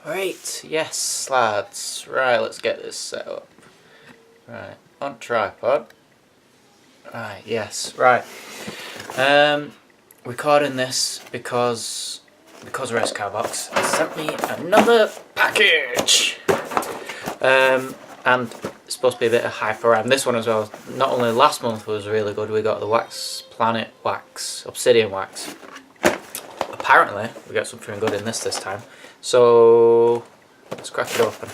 Right, yes lads. Right, let's get this set up. Right, on tripod. Right, yes, right. Recording this because Becauseracecarbox has sent me another package. And it's supposed to be a bit of hype around this one as well. Not only last month was really good, we got the Wax Planet Wax, Obsidian Wax. Apparently, we got something good in this time. So, let's crack it open.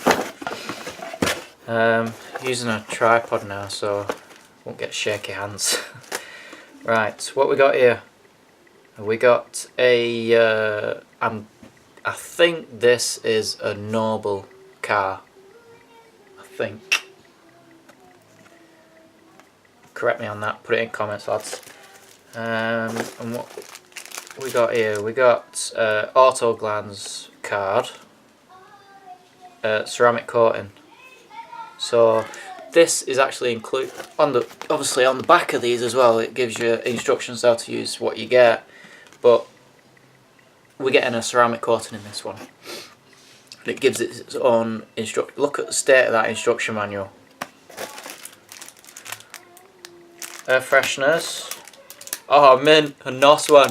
Using a tripod now, so won't get shaky hands. Right, what we got here? We got a. I think this is a Noble car. I think. Correct me on that. Put it in comments, lads. And what we got here? We got Auto Glance card. Ceramic coating. So this is actually included on the obviously on the back of these as well. It gives you instructions how to use what you get, but we're getting a ceramic coating in this one. And it gives it its own instruction. Look at the state of that instruction manual. Air fresheners. Oh man, a nice one.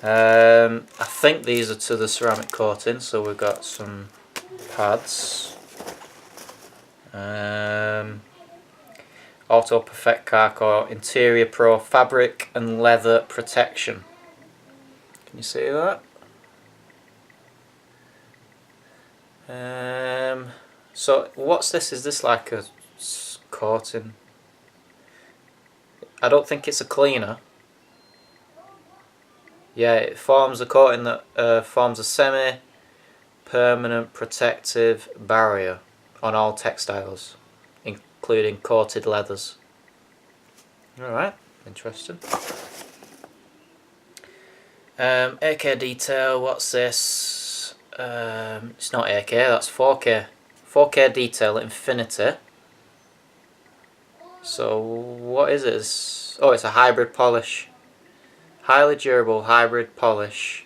I think these are to the ceramic coating, so we've got some pads. Auto Perfect Carcore Interior Pro Fabric and Leather Protection. Can you see that? So what's this? Is this like a coating? I don't think it's a cleaner. Yeah, it forms a coating that forms a semi-permanent protective barrier on all textiles, including coated leathers. Alright, interesting. AK detail, what's this? It's not AK, that's 4K. 4K detail infinity. So what is it? Oh, it's a hybrid polish. Highly durable hybrid polish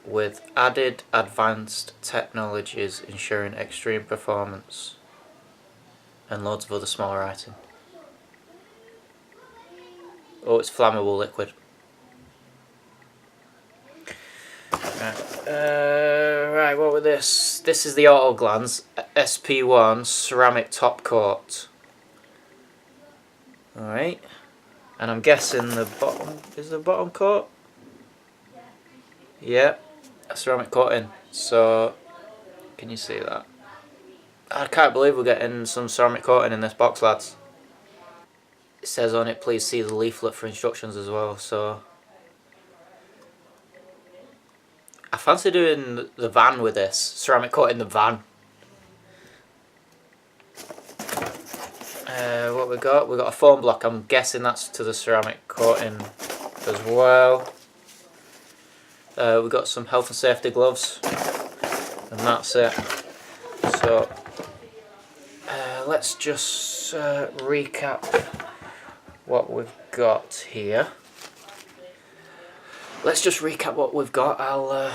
with added advanced technologies ensuring extreme performance and loads of other small writing. Oh, it's flammable liquid. Right, what with this? This is the Auto Glance SP1 ceramic top coat. Alright. And I'm guessing the bottom, is the bottom coat? Yeah, a ceramic coating. So, can you see that? I can't believe we're getting some ceramic coating in this box, lads. It says on it, please see the leaflet for instructions as well, so. I fancy doing the van with this, ceramic coating the van. What we got? We got a foam block. I'm guessing that's to the ceramic coating as well. We got some health and safety gloves, and that's it. So let's just recap what we've got here. Let's just recap what we've got. I'll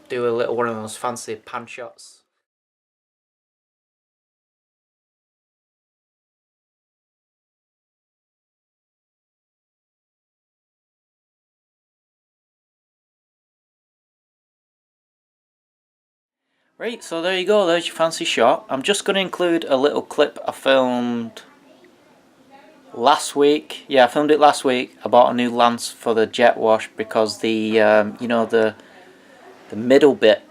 do a little one of those fancy pan shots. Right, so there you go, there's your fancy shot. I'm just going to include a little clip I filmed last week. Yeah, I filmed it last week. I bought a new lance for the jet wash because the, you know, the middle bit,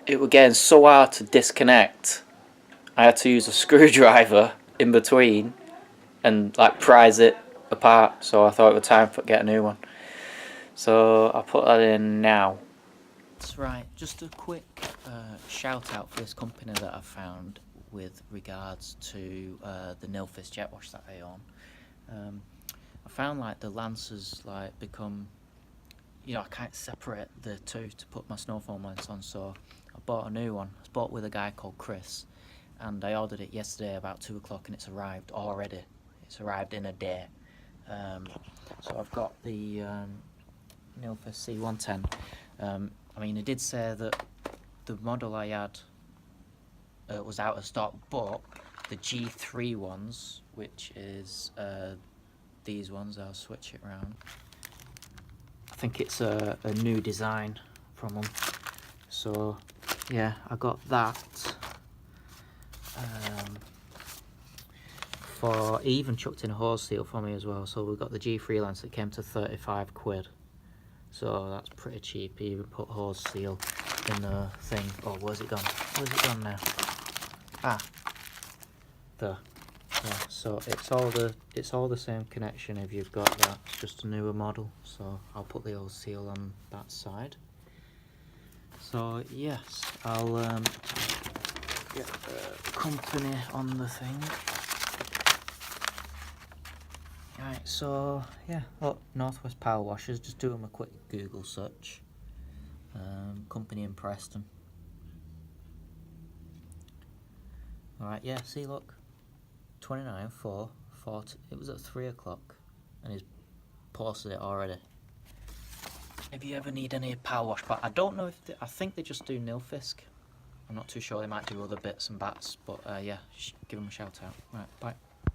it was getting so hard to disconnect. I had to use a screwdriver in between and like prise it apart, so I thought it was time to get a new one. So I'll put that in now. That's right, just a quick shout out for this company that I've found with regards to the Nilfisk jet wash that I own. I found like the Lancers like become, you know, I can't separate the two to put my snow foam lens on, so I bought a new one. I bought with a guy called Chris, and I ordered it yesterday about 2 o'clock, and it's arrived already. It's arrived in a day. So I've got the Nilfisk C110. I mean, it did say that the model I had was out of stock, but the G3 ones, which is these ones, I'll switch it around. I think it's a new design from them. So yeah, I got that. He even chucked in a hose seal for me as well. So we've got the G3 lens that came to 35 quid. So that's pretty cheap. He even put hose seal in the thing. Oh, where's it gone? Where's it gone now? Ah, there. Yeah, so it's all the same connection if you've got that. It's just a newer model. So I'll put the hose seal on that side. So yes, I'll get the company on the thing. Right, so yeah, look, Northwest Power Washers, just do them a quick Google search. Company in Preston. Alright, yeah, see, look, 29/4/40, it was at 3 o'clock, and he's posted it already. If you ever need any power wash, but I don't know if I think they just do Nilfisk. I'm not too sure, they might do other bits and bats, but yeah, give them a shout out. Right, bye.